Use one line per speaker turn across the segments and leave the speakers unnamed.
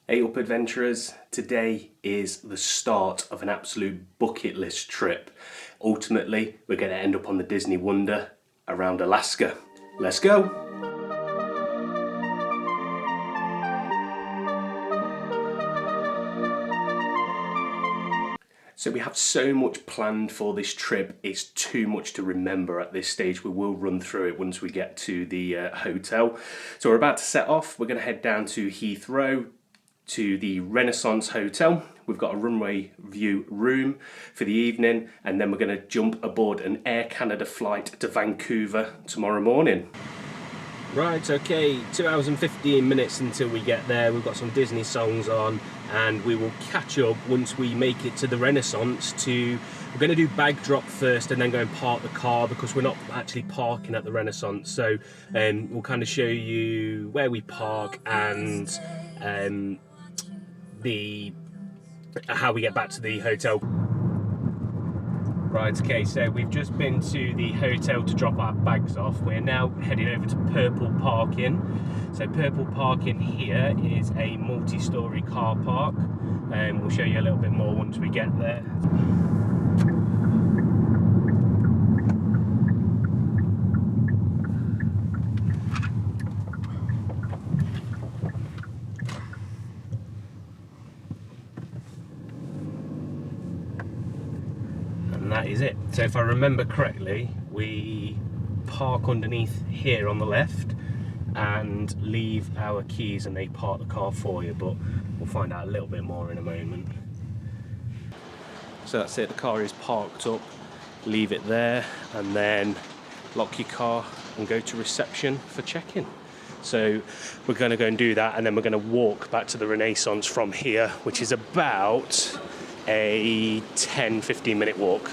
Hey up adventurers, today is the start of an absolute bucket list trip. Ultimately, we're going to end up on the Disney Wonder around Alaska. Let's go! So we have so much planned for this trip, it's too much to remember at this stage. We will run through it once we get to the hotel. So we're about to set off. We're going to head down to Heathrow, to the Renaissance Hotel. We've got a runway view room for the evening, and then we're going to jump aboard an Air Canada flight to Vancouver tomorrow morning. Right, okay, 2 hours and 15 minutes until we get there. We've got some Disney songs on, and we will catch up once we make it to the Renaissance. We're going to do bag drop first and then go and park the car, because we're not actually parking at the Renaissance. So we'll kind of show you where we park and how we get back to the hotel. Right, okay, so we've just been to the hotel to drop our bags off. We're now heading over to Purple Parking. So Purple Parking here is a multi-storey car park, and we'll show you a little bit more once we get there. And that is it. So if I remember correctly, we park underneath here on the left and leave our keys, and they park the car for you, but we'll find out a little bit more in a moment. So that's it, the car is parked up, leave it there, and then lock your car and go to reception for check-in. So we're going to go and do that, and then we're going to walk back to the Renaissance from here, which is about a 10-15 minute walk.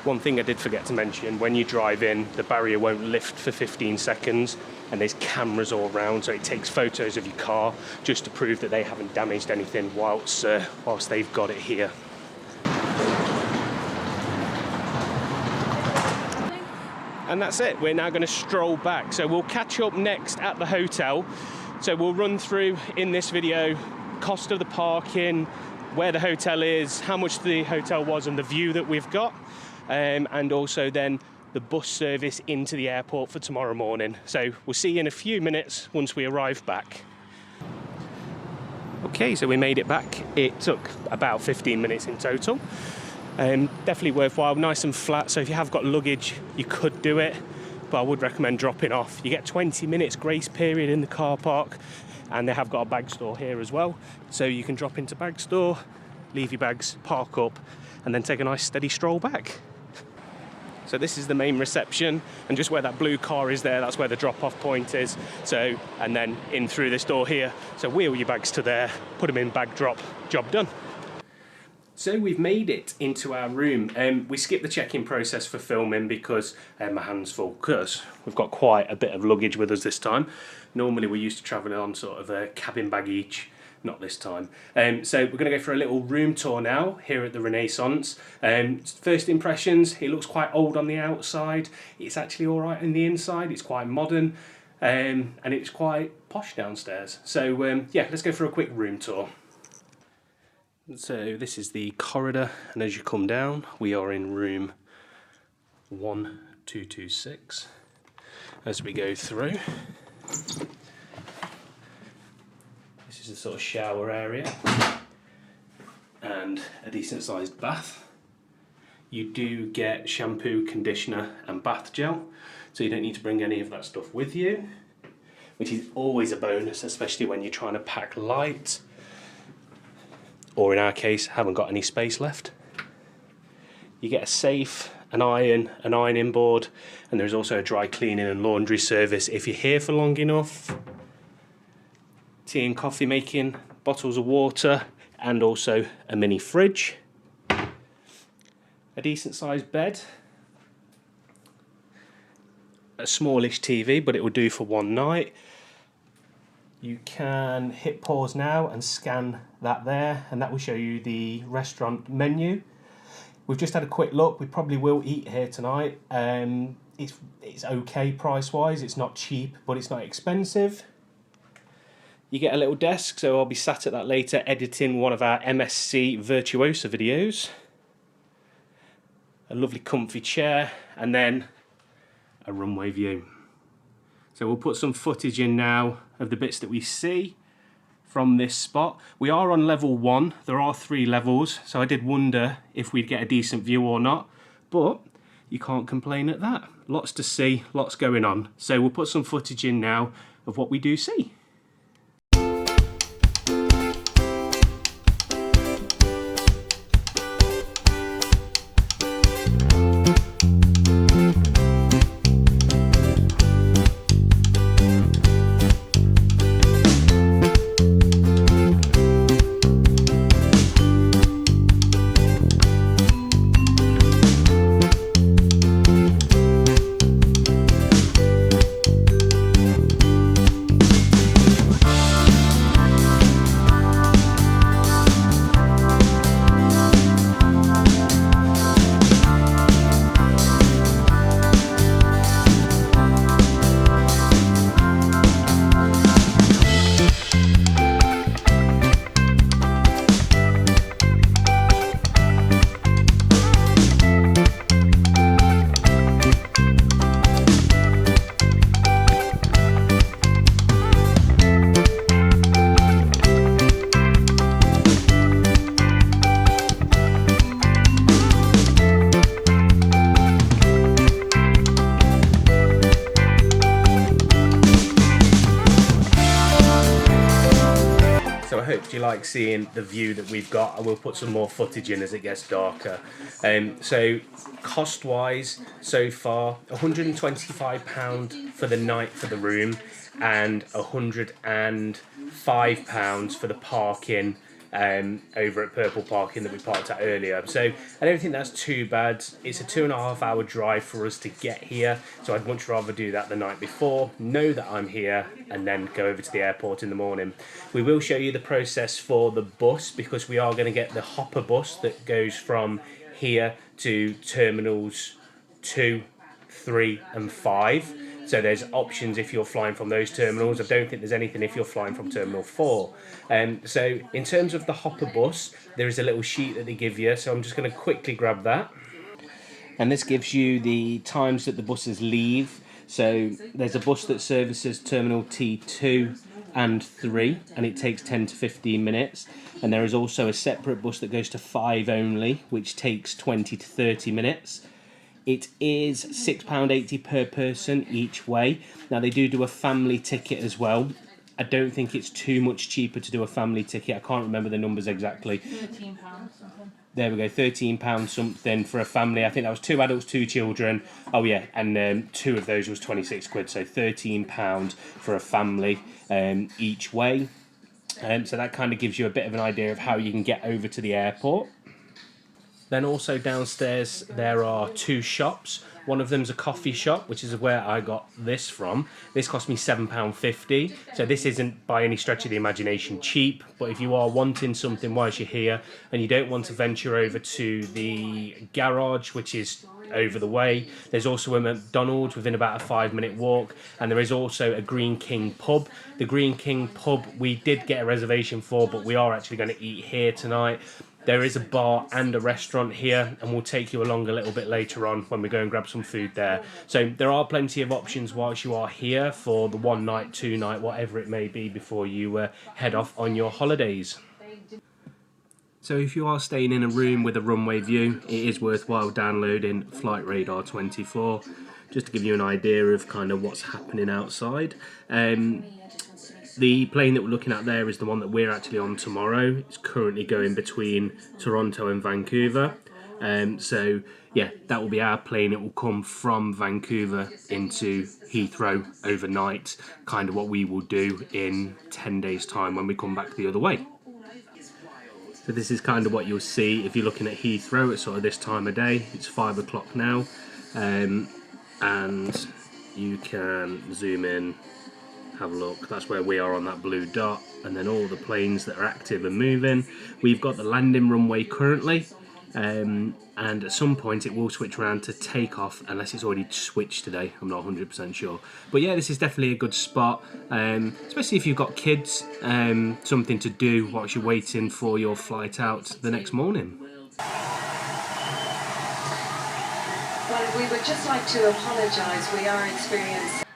One thing I did forget to mention, when you drive in, the barrier won't lift for 15 seconds, and there's cameras all around, so it takes photos of your car just to prove that they haven't damaged anything whilst they've got it here. And that's it, we're now going to stroll back. So we'll catch up next at the hotel. So we'll run through in this video cost of the parking, where the hotel is, how much the hotel was, and the view that we've got, and also then the bus service into the airport for tomorrow morning. So we'll see you in a few minutes once we arrive back. Okay, so we made it back. It took about 15 minutes in total. Definitely worthwhile, nice and flat, so if you have got luggage you could do it, but I would recommend dropping off. You get 20 minutes grace period in the car park, and they have got a bag store here as well, so you can drop into bag store, leave your bags, park up, and then take a nice steady stroll back. So this is the main reception, and just where that blue car is there, that's where the drop-off point is. So, and then in through this door here, so wheel your bags to there, put them in bag drop, job done. So we've made it into our room. We skipped the check-in process for filming because my hand's full, because we've got quite a bit of luggage with us this time. Normally we're used to travelling on sort of a cabin bag each, not this time. So we're going to go for a little room tour now here at the Renaissance. First impressions, it looks quite old on the outside. It's actually all right in the inside. It's quite modern, and it's quite posh downstairs. So yeah, let's go for a quick room tour. So this is the corridor, and as you come down, we are in room 1226. As we go through, this is the sort of shower area and a decent sized bath. You do get shampoo, conditioner and bath gel, so you don't need to bring any of that stuff with you, which is always a bonus, especially when you're trying to pack light, or in our case, haven't got any space left. You get a safe, an iron, an ironing board, and there's also a dry cleaning and laundry service if you're here for long enough. Tea and coffee making, bottles of water, and also a mini fridge. A decent sized bed. A smallish TV, but it will do for one night. You can hit pause now and scan that there, and that will show you the restaurant menu. We've just had a quick look. We probably will eat here tonight. It's okay price-wise. It's not cheap, but it's not expensive. You get a little desk, so I'll be sat at that later editing one of our MSc Virtuosa videos. A lovely comfy chair, and then a runway view. So we'll put some footage in now of the bits that we see from this spot. We are on level 1, there are 3 levels, so I did wonder if we'd get a decent view or not, but you can't complain at that. Lots to see, lots going on. So we'll put some footage in now of what we do see. I hope you like seeing the view that we've got. I will put some more footage in as it gets darker. So cost wise, so far £125 for the night for the room and £105 for the parking over at Purple Parking that we parked at earlier. So I don't think that's too bad. It's a 2.5 hour drive for us to get here, so I'd much rather do that the night before, know that I'm here, and then go over to the airport in the morning. We will show you the process for the bus, because we are going to get the hopper bus that goes from here to terminals 2, 3 and 5. So there's options if you're flying from those terminals. I don't think there's anything if you're flying from Terminal 4. So in terms of the hopper bus, there is a little sheet that they give you. So I'm just going to quickly grab that. And this gives you the times that the buses leave. So there's a bus that services Terminal T2 and 3, and it takes 10 to 15 minutes. And there is also a separate bus that goes to 5 only, which takes 20 to 30 minutes. It is £6.80 per person each way. Now they do a family ticket as well. I don't think it's too much cheaper to do a family ticket. I can't remember the numbers exactly.
£13 something.
There we go, £13 something for a family. I think that was 2 adults, 2 children. Oh yeah, and 2 of those was 26 quid, so £13 for a family each way. So that kind of gives you a bit of an idea of how you can get over to the airport. Then also downstairs there are 2 shops. One of them's a coffee shop, which is where I got this from. This cost me £7.50, so this isn't by any stretch of the imagination cheap, but if you are wanting something whilst you're here and you don't want to venture over to the garage, which is over the way, there's also a McDonald's within about a 5-minute walk, and there is also a Green King pub. The Green King pub we did get a reservation for, but we are actually going to eat here tonight. There is a bar and a restaurant here, and we'll take you along a little bit later on when we go and grab some food there. So there are plenty of options whilst you are here for the 1 night, 2 night, whatever it may be, before you head off on your holidays. So if you are staying in a room with a runway view, it is worthwhile downloading Flight Radar 24, just to give you an idea of kind of what's happening outside. The plane that we're looking at there is the one that we're actually on tomorrow. It's currently going between Toronto and Vancouver. So yeah, that will be our plane. It will come from Vancouver into Heathrow overnight, kind of what we will do in 10 days time when we come back the other way. So this is kind of what you'll see if you're looking at Heathrow at sort of this time of day. It's 5 o'clock now, and you can zoom in, have a look. That's where we are on that blue dot, and then all the planes that are active and moving. We've got the landing runway currently. and at some point it will switch around to take off, unless it's already switched today. I'm not 100% sure. But yeah, this is definitely a good spot, especially if you've got kids, something to do whilst you're waiting for your flight out the next morning.
Well, we would just like to apologise. We are experiencing...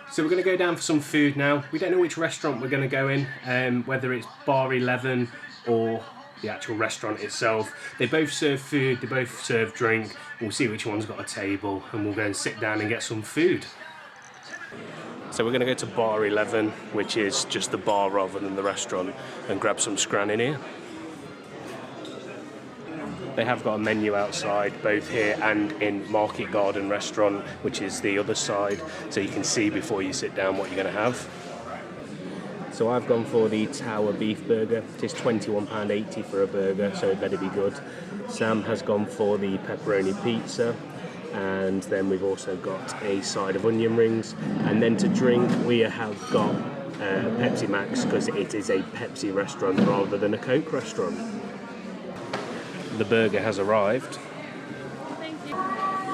So we're going to go down for some food now. We don't know which restaurant we're going to go in, whether it's Bar 11 or the actual restaurant itself. They both serve food, they both serve drink. We'll see which one's got a table and we'll go and sit down and get some food. So we're going to go to Bar 11, which is just the bar rather than the restaurant, and grab some scran in here. They have got a menu outside, both here and in Market Garden Restaurant, which is the other side, so you can see before you sit down what you're going to have. So I've gone for the Tower Beef Burger. It is £21.80 for a burger, so it better be good. Sam has gone for the Pepperoni Pizza, and then we've also got a side of onion rings. And then to drink, we have got Pepsi Max, because it is a Pepsi restaurant rather than a Coke restaurant. The burger has arrived,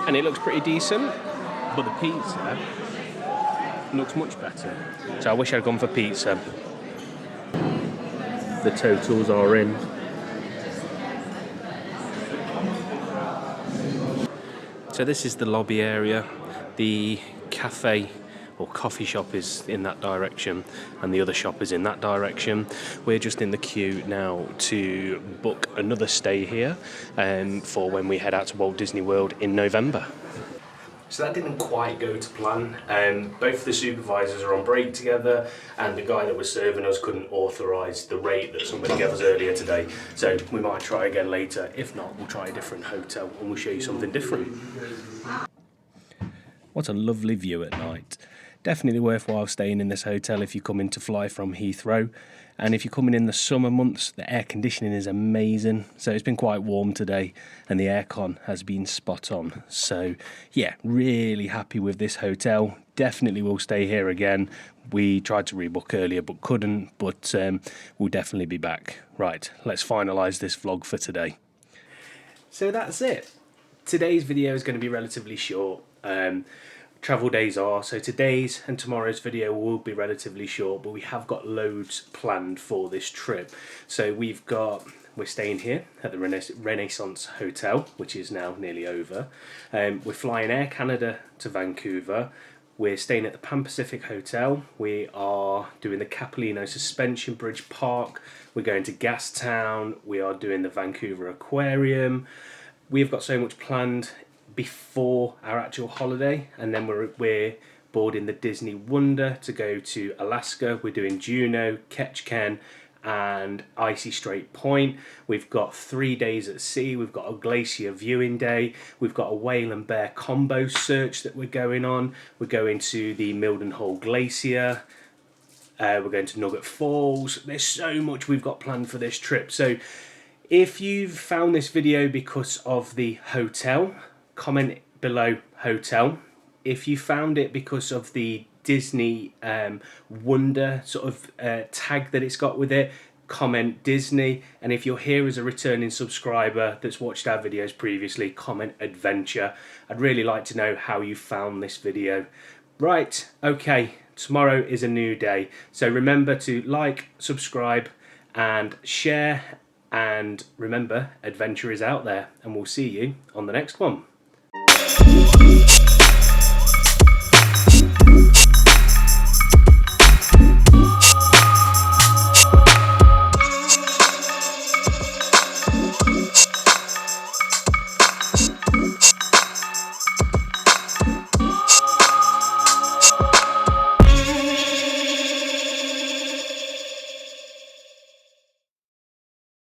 and it looks pretty decent, but the pizza looks much better. So I wish I'd gone for pizza. The totals are in. So this is the lobby area. The cafe or coffee shop is in that direction, and the other shop is in that direction. We're just in the queue now to book another stay here for when we head out to Walt Disney World in November. So that didn't quite go to plan. Both the supervisors are on break together, and the guy that was serving us couldn't authorise the rate that somebody gave us earlier today. So we might try again later. If not, we'll try a different hotel and we'll show you something different. What a lovely view at night. Definitely worthwhile staying in this hotel if you're coming to fly from Heathrow. And if you're coming in the summer months, the air conditioning is amazing. So it's been quite warm today, and the aircon has been spot on. So yeah, really happy with this hotel. Definitely will stay here again. We tried to rebook earlier but couldn't, but we'll definitely be back. Right, let's finalise this vlog for today. So that's it. Today's video is going to be relatively short. Travel days are, so today's and tomorrow's video will be relatively short, but we have got loads planned for this trip. So we're staying here at the Renaissance Hotel, which is now nearly over. We're flying Air Canada to Vancouver. We're staying at the Pan Pacific Hotel. We are doing the Capilano Suspension Bridge Park. We're going to Gastown. We are doing the Vancouver Aquarium. We've got so much planned before our actual holiday, and then we're boarding the Disney Wonder to go to Alaska. We're doing Juneau, Ketchikan and Icy Strait Point. We've got 3 days at sea. We've got a glacier viewing day. We've got a whale and bear combo search that we're going on. We're going to the Mildenhall Glacier. We're going to Nugget Falls. There's so much we've got planned for this trip. So if you've found this video because of the hotel, comment below hotel. If you found it because of the Disney Wonder sort of tag that it's got with it, comment Disney. And if you're here as a returning subscriber that's watched our videos previously, comment Adventure. I'd really like to know how you found this video. Right, okay, tomorrow is a new day. So remember to like, subscribe and share. And remember, adventure is out there, and we'll see you on the next one.